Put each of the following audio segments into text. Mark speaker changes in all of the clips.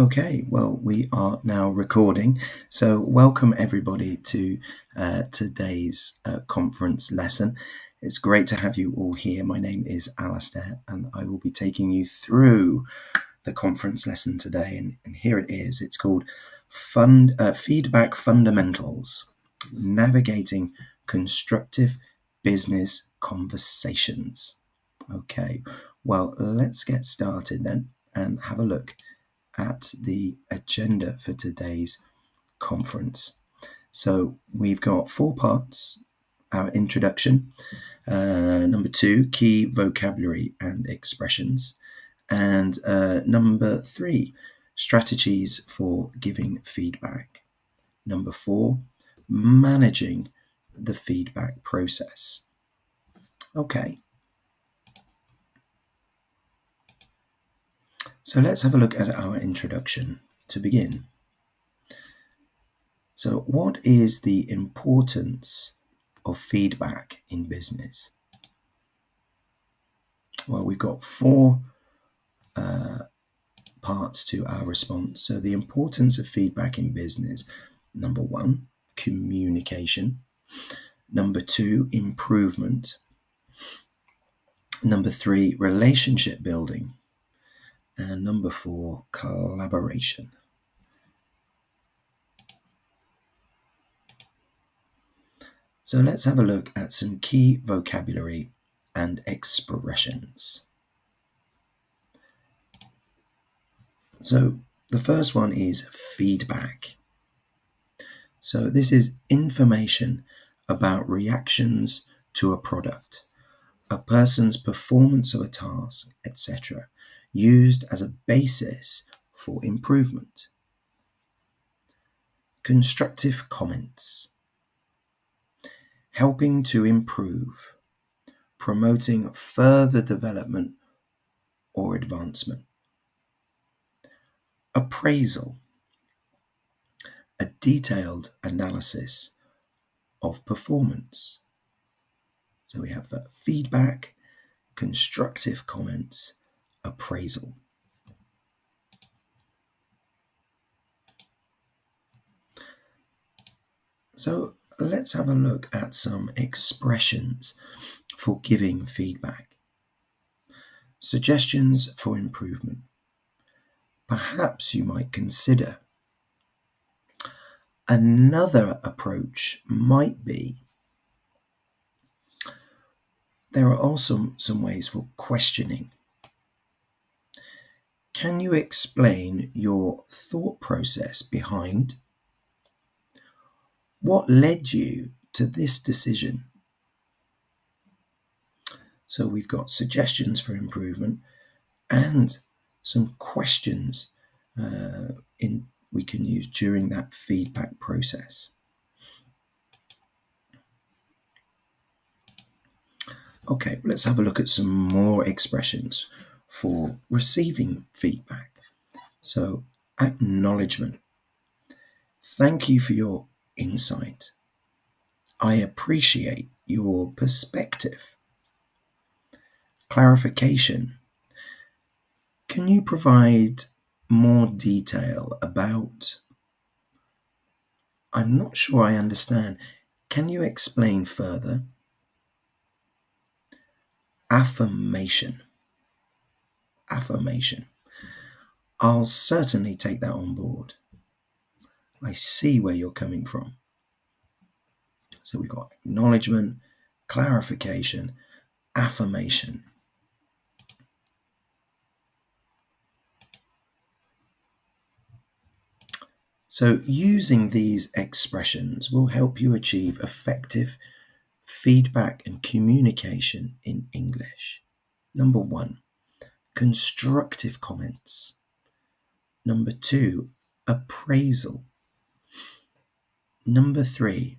Speaker 1: Okay, well, we are now recording. So welcome everybody to today's conference lesson. It's great to have you all here. My name is Alastair and I will be taking you through the conference lesson today. And here it is. It's called Feedback Fundamentals, Navigating Constructive Business Conversations. Okay, well, let's get started then and have a look at the agenda for today's conference. So we've got 4 parts: our introduction, number 2, key vocabulary and expressions, and number 3, strategies for giving feedback, number 4, managing the feedback process. Okay. So let's have a look at our introduction to begin. So what is the importance of feedback in business? Well, we've got 4 parts to our response. So the importance of feedback in business: number 1, communication; number 2, improvement; number 3, relationship building; and number 4, collaboration. So let's have a look at some key vocabulary and expressions. So the first one is feedback. So this is information about reactions to a product, a person's performance of a task, etc., used as a basis for improvement. Constructive comments: helping to improve, promoting further development or advancement. Appraisal: a detailed analysis of performance. So we have that: feedback, constructive comments, appraisal. So let's have a look at some expressions for giving feedback. Suggestions for improvement. Perhaps you might consider. Another approach might be, there are also some ways for questioning. Can you explain your thought process behind? What led you to this decision? So we've got suggestions for improvement and some questions we can use during that feedback process. Okay, let's have a look at some more expressions for receiving feedback. So acknowledgement: thank you for your insight. I appreciate your perspective. Clarification: can you provide more detail about? I'm not sure I understand. Can you explain further? Affirmation. Affirmation: I'll certainly take that on board. I see where you're coming from. So we've got acknowledgement, clarification, affirmation. So using these expressions will help you achieve effective feedback and communication in English. Number 1, constructive comments. Number 2, appraisal. Number 3,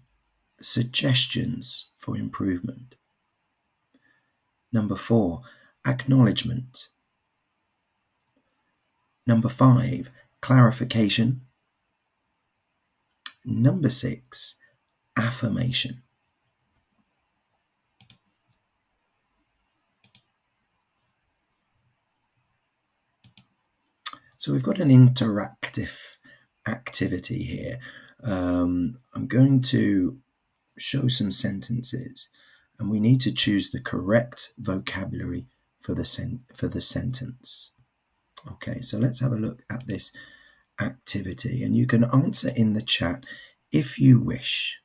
Speaker 1: suggestions for improvement. Number 4, acknowledgement. Number 5, clarification. Number 6, affirmation. So we've got an interactive activity here. I'm going to show some sentences, and we need to choose the correct vocabulary for the sentence. Okay, so let's have a look at this activity, and you can answer in the chat if you wish.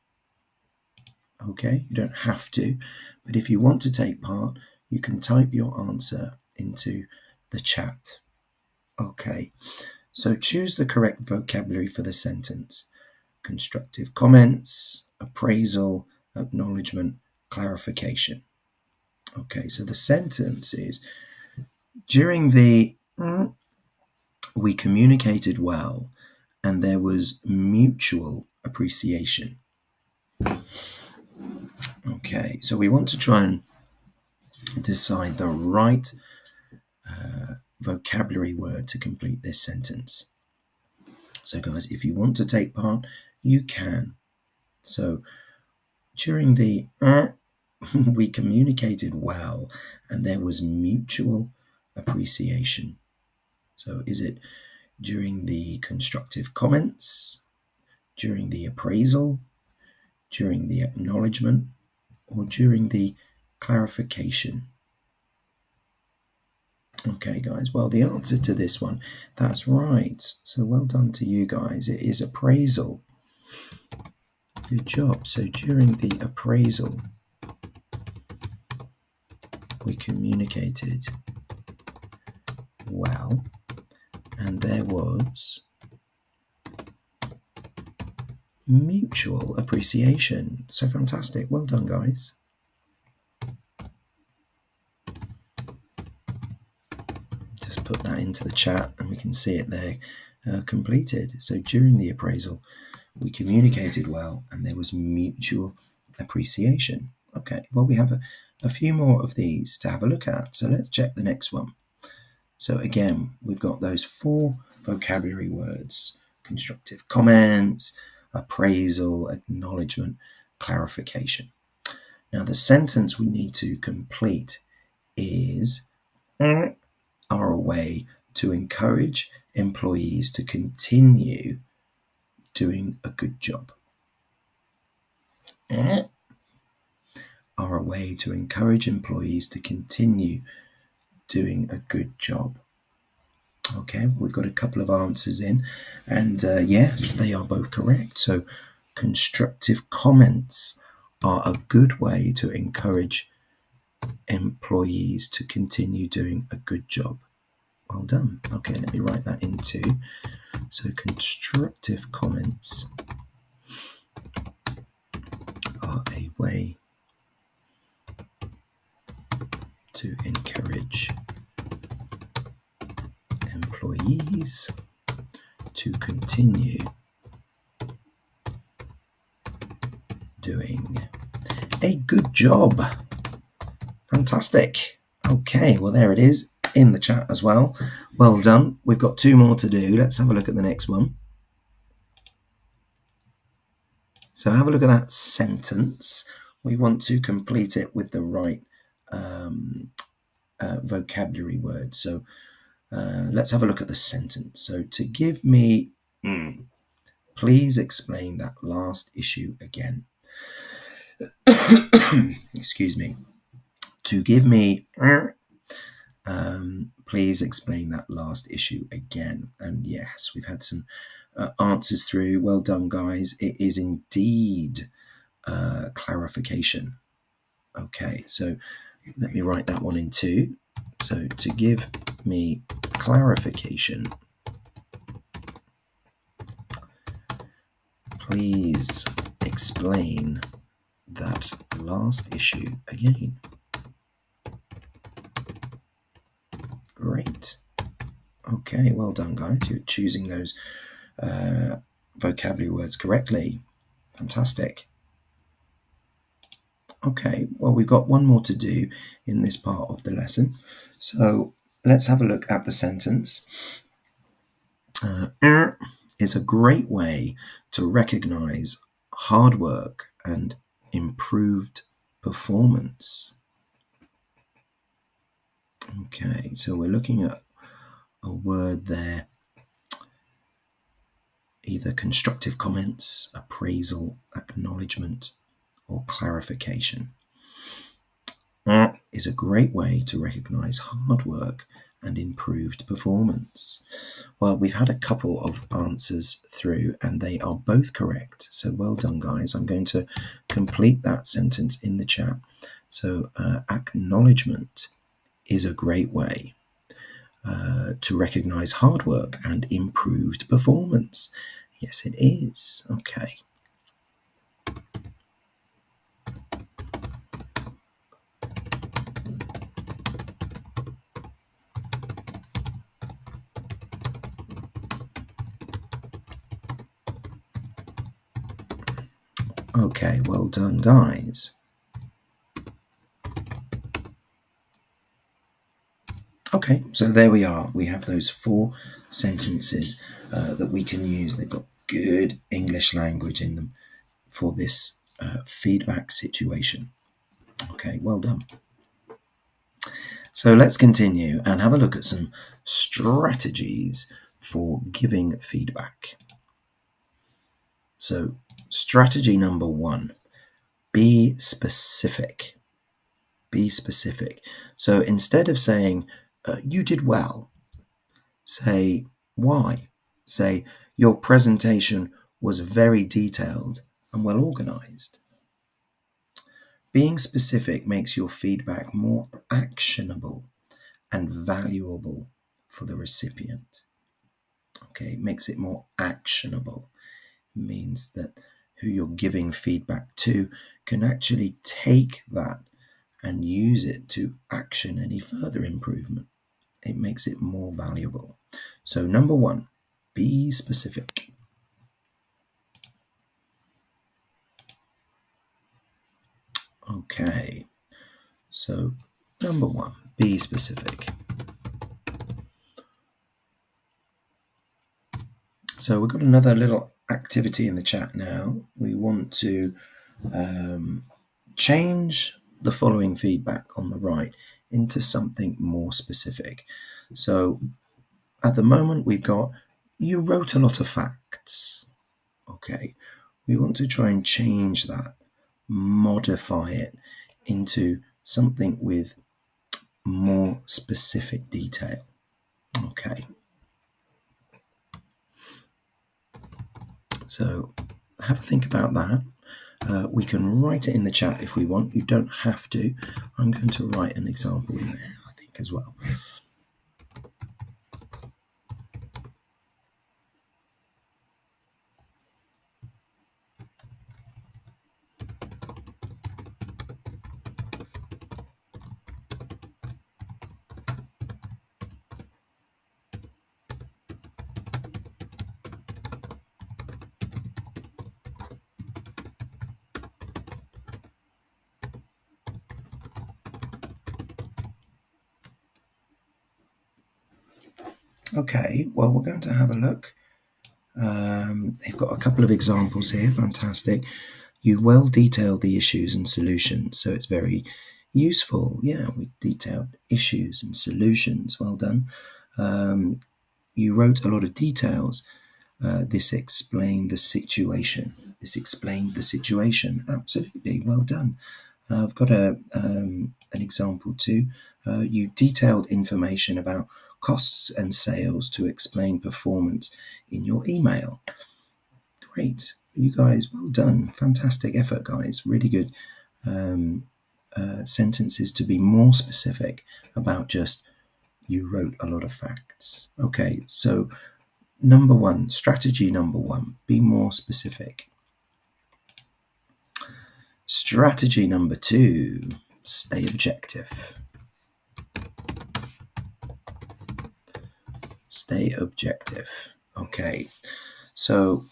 Speaker 1: Okay, you don't have to, but if you want to take part, you can type your answer into the chat. Okay, so choose the correct vocabulary for the sentence. Constructive comments, appraisal, acknowledgement, clarification. Okay, so the sentence is, during the we communicated well and there was mutual appreciation. Okay, so we want to try and decide the right vocabulary word to complete this sentence. So guys, if you want to take part, you can. So during the we communicated well and there was mutual appreciation. So is it during the constructive comments, during the appraisal, during the acknowledgement, or during the clarification? Okay, guys, well, the answer to this one, that's right. So well done to you guys. It is appraisal. Good job. So during the appraisal, we communicated well, and there was mutual appreciation. So fantastic. Well done, guys. Just put that into the chat and we can see it there completed. So during the appraisal, we communicated well and there was mutual appreciation. Okay, well, we have a few more of these to have a look at. So let's check the next one. So again, we've got those 4 vocabulary words: constructive comments, appraisal, acknowledgement, clarification. Now the sentence we need to complete is are a way to encourage employees to continue doing a good job. Are a way to encourage employees to continue doing a good job. Okay, we've got a couple of answers in, and yes, they are both correct. So constructive comments are a good way to encourage employees to continue doing a good job. Well done. Okay, let me write that in too. So constructive comments are a way to encourage employees to continue doing a good job. Fantastic. Okay, well, there it is in the chat as well. Well done. We've got 2 more to do. Let's have a look at the next one. So have a look at that sentence. We want to complete it with the right vocabulary word. So let's have a look at the sentence. So to give me, please explain that last issue again. Excuse me. To give me, please explain that last issue again. And yes, we've had some answers through. Well done, guys. It is indeed clarification. Okay, so let me write that one in too. So to give me clarification, please explain that last issue again. Great. Okay, well done, guys. You're choosing those vocabulary words correctly. Fantastic. Okay, well, we've got one more to do in this part of the lesson. So let's have a look at the sentence. Is a great way to recognize hard work and improved performance. Okay, so we're looking at a word there, either constructive comments, appraisal, acknowledgement, or clarification. Is a great way to recognize hard work and improved performance. Well, we've had a couple of answers through and they are both correct. So well done, guys. I'm going to complete that sentence in the chat. So acknowledgement is a great way to recognize hard work and improved performance. Yes, it is. Okay. Okay, well done, guys. Okay, so there we are. We have those 4 sentences that we can use. They've got good English language in them for this feedback situation. Okay, well done. So let's continue and have a look at some strategies for giving feedback. So strategy number 1, be specific. Be specific. So instead of saying, you did well, say why. Say, your presentation was very detailed and well organized. Being specific makes your feedback more actionable and valuable for the recipient. Okay, it makes it more actionable. It means that who you're giving feedback to can actually take that and use it to action any further improvement. It makes it more valuable. So number 1, be specific. Okay, so number 1, be specific. So we've got another little activity in the chat now. We want to change the following feedback on the right into something more specific. So at the moment we've got, you wrote a lot of facts. Okay, we want to try and change that, modify it into something with more specific detail. Okay, so have a think about that. We can write it in the chat if we want. You don't have to. I'm going to write an example in there, I think, as well. Okay, well, we're going to have a look. They've got a couple of examples here. Fantastic. You well detailed the issues and solutions, so it's very useful. Yeah, we detailed issues and solutions. Well done. You wrote a lot of details. This explained the situation. Absolutely, well done. I've got an example too. You detailed information about costs and sales to explain performance in your email. Great. You guys, well done. Fantastic effort, guys. Really good sentences to be more specific about just, you wrote a lot of facts. Okay, so number 1, strategy number 1, be more specific. Strategy number 2, stay objective. Stay objective. Okay, so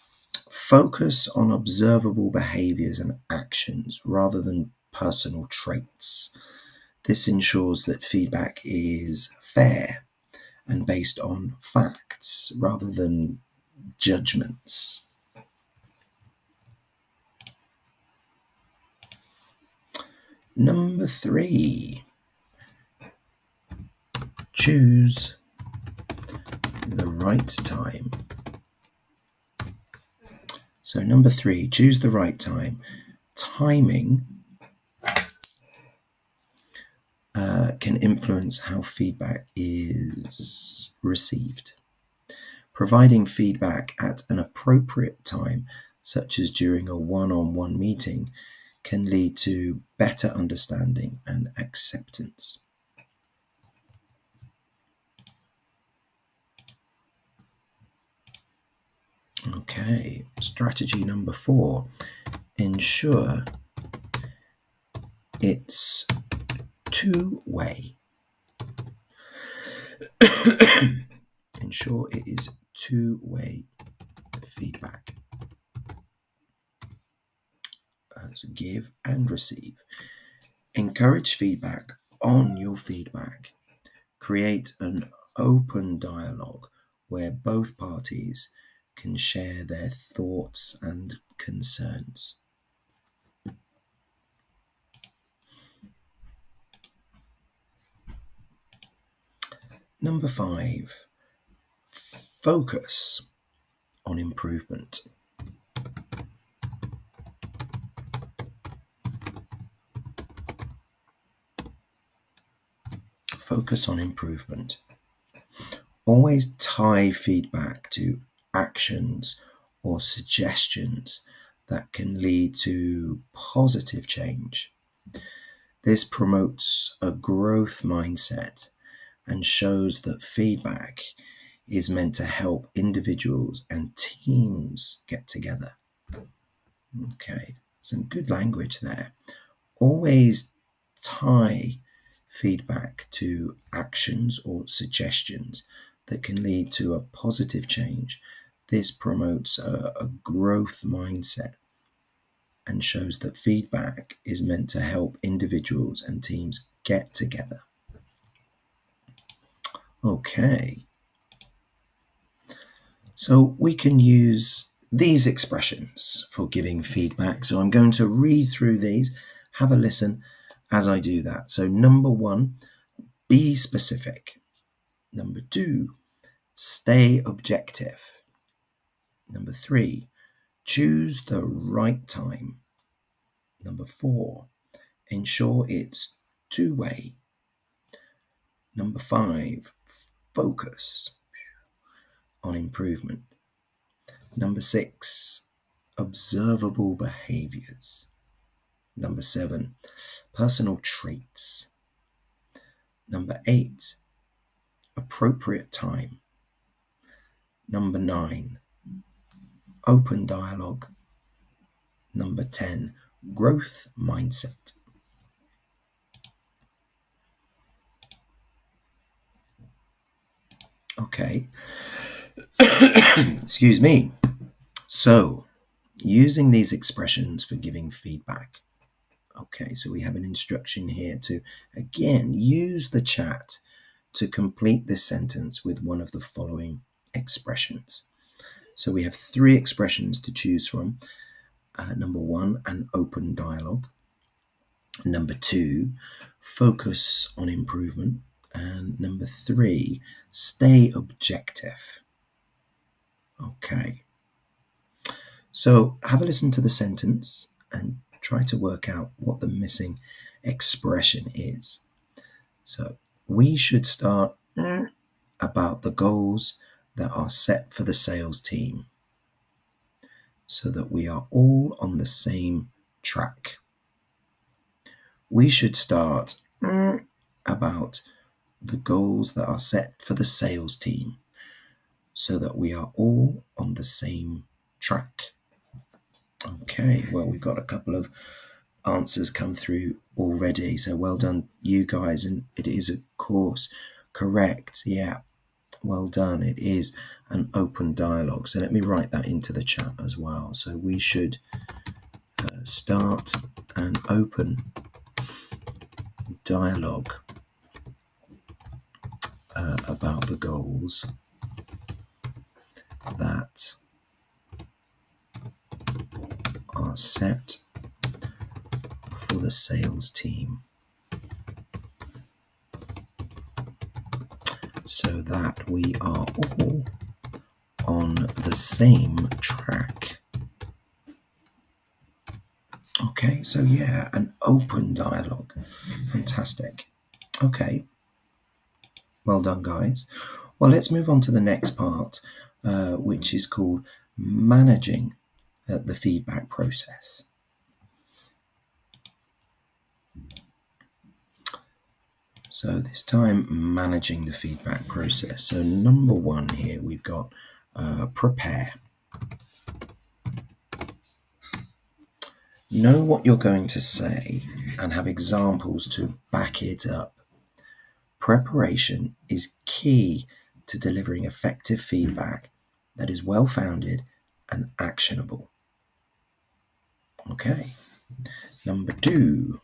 Speaker 1: focus on observable behaviors and actions rather than personal traits. This ensures that feedback is fair and based on facts rather than judgments. Number 3, choose the right time. So number 3, choose the right time. Timing can influence how feedback is received. Providing feedback at an appropriate time, such as during a one-on-one meeting, can lead to better understanding and acceptance. Okay, strategy number 4, ensure it's two-way. Ensure it is two-way feedback. So give and receive. Encourage feedback on your feedback. Create an open dialogue where both parties can share their thoughts and concerns. Number 5, focus on improvement. Focus on improvement. Always tie feedback to actions or suggestions that can lead to positive change. This promotes a growth mindset and shows that feedback is meant to help individuals and teams get together. Okay, some good language there. Always tie feedback to actions or suggestions that can lead to a positive change. This promotes a growth mindset and shows that feedback is meant to help individuals and teams get together. Okay, so we can use these expressions for giving feedback. So I'm going to read through these, have a listen as I do that. So number 1, be specific. Number 2, stay objective. Number 3, choose the right time. Number 4, ensure it's two-way. Number 5, focus on improvement. Number 6, observable behaviors. Number 7, personal traits. Number 8, appropriate time. Number 9, open dialogue. Number 10, growth mindset. Okay, excuse me. So, using these expressions for giving feedback. Okay, so we have an instruction here to, again, use the chat to complete this sentence with one of the following expressions. So we have 3 expressions to choose from. Number 1, an open dialogue. Number 2, focus on improvement. And number 3, stay objective. Okay. So have a listen to the sentence and try to work out what the missing expression is. So we should start about the goals that are set for the sales team so that we are all on the same track. We should start about the goals that are set for the sales team so that we are all on the same track. Okay, well, we've got a couple of answers come through already, so well done you guys, and it is of course correct. Yeah, well done. It is an open dialogue, so let me write that into the chat as well. So we should start an open dialogue about the goals that are set for the sales team so that we are all on the same track. Okay, so yeah, an open dialogue. Fantastic. Okay, well done, guys. Well, let's move on to the next part, which is called managing the feedback process. So this time, managing the feedback process. So number one here, we've got prepare. Know what you're going to say and have examples to back it up. Preparation is key to delivering effective feedback that is well-founded and actionable. Okay. Number two,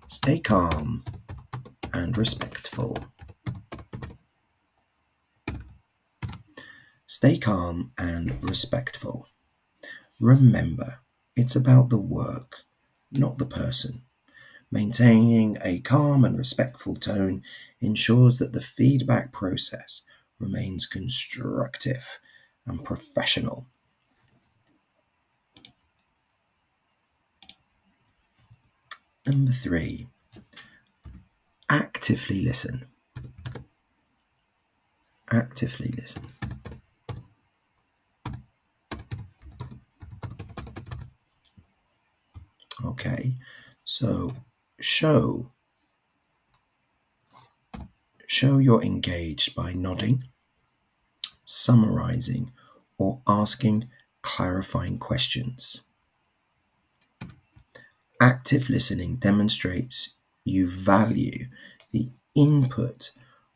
Speaker 1: stay calm and respectful. Stay calm and respectful. Remember, it's about the work, not the person. Maintaining a calm and respectful tone ensures that the feedback process remains constructive and professional. Number three, actively listen. Actively listen. Okay, so show you're engaged by nodding, summarizing, or asking clarifying questions. Active listening demonstrates you value the input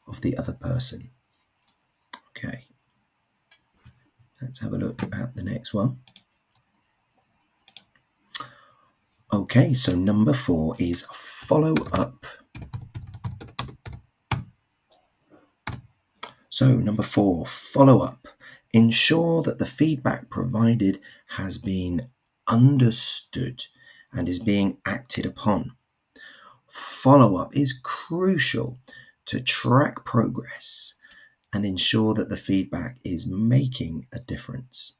Speaker 1: of the other person. Okay, let's have a look at the next one. Okay, so number four is follow up. So number four, follow up. Ensure that the feedback provided has been understood and is being acted upon. Follow up is crucial to track progress and ensure that the feedback is making a difference.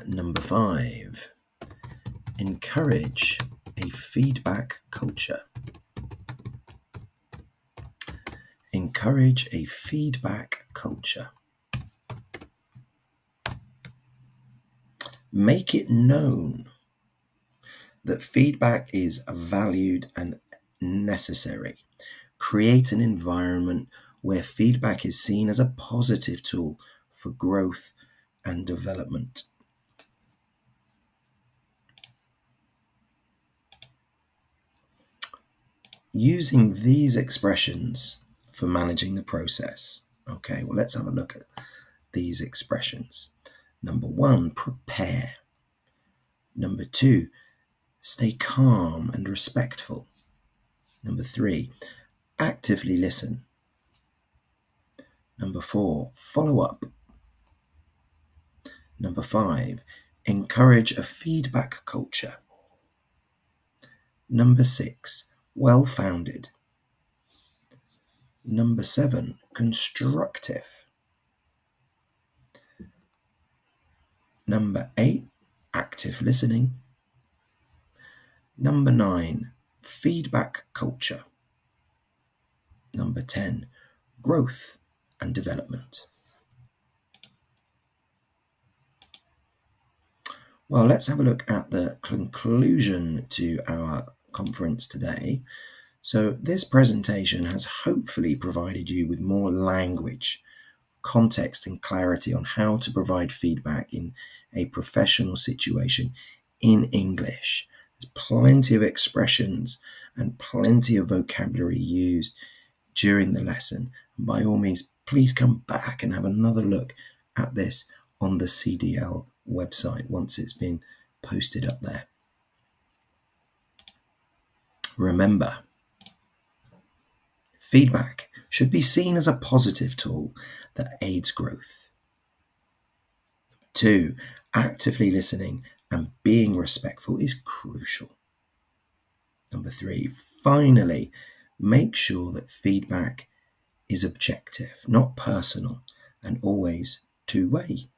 Speaker 1: Number five, encourage a feedback culture. Encourage a feedback culture. Make it known that feedback is valued and necessary. Create an environment where feedback is seen as a positive tool for growth and development. Using these expressions for managing the process. Okay, well, let's have a look at these expressions. Number one, prepare. Number two, stay calm and respectful. Number three, actively listen. Number four, follow up. Number five, encourage a feedback culture. Number six, well-founded. Number seven, constructive. Number eight, active listening. Number nine, feedback culture. Number 10, growth and development. Well, let's have a look at the conclusion to our conference today. So this presentation has hopefully provided you with more language, context and clarity on how to provide feedback in a professional situation in English. There's plenty of expressions and plenty of vocabulary used during the lesson. By all means, please come back and have another look at this on the CDL website once it's been posted up there. Remember, feedback should be seen as a positive tool that aids growth. 2, actively listening and being respectful is crucial. Number 3, finally, make sure that feedback is objective, not personal, and always two-way.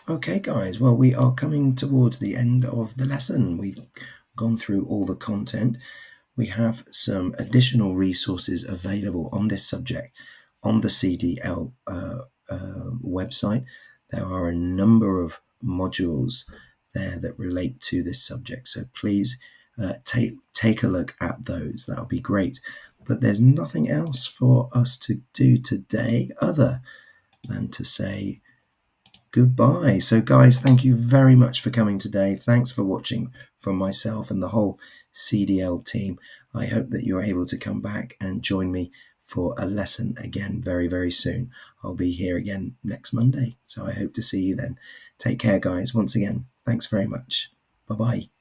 Speaker 1: Okay, guys, well, we are coming towards the end of the lesson. We've gone through all the content. We have some additional resources available on this subject on the CDL website. There are a number of modules there that relate to this subject, so please take a look at those. That would be great. But there's nothing else for us to do today other than to say goodbye. So guys, thank you very much for coming today. Thanks for watching from myself and the whole CDL team. I hope that you're able to come back and join me for a lesson again very, very soon. I'll be here again next Monday, so I hope to see you then. Take care, guys. Once again, thanks very much. Bye-bye.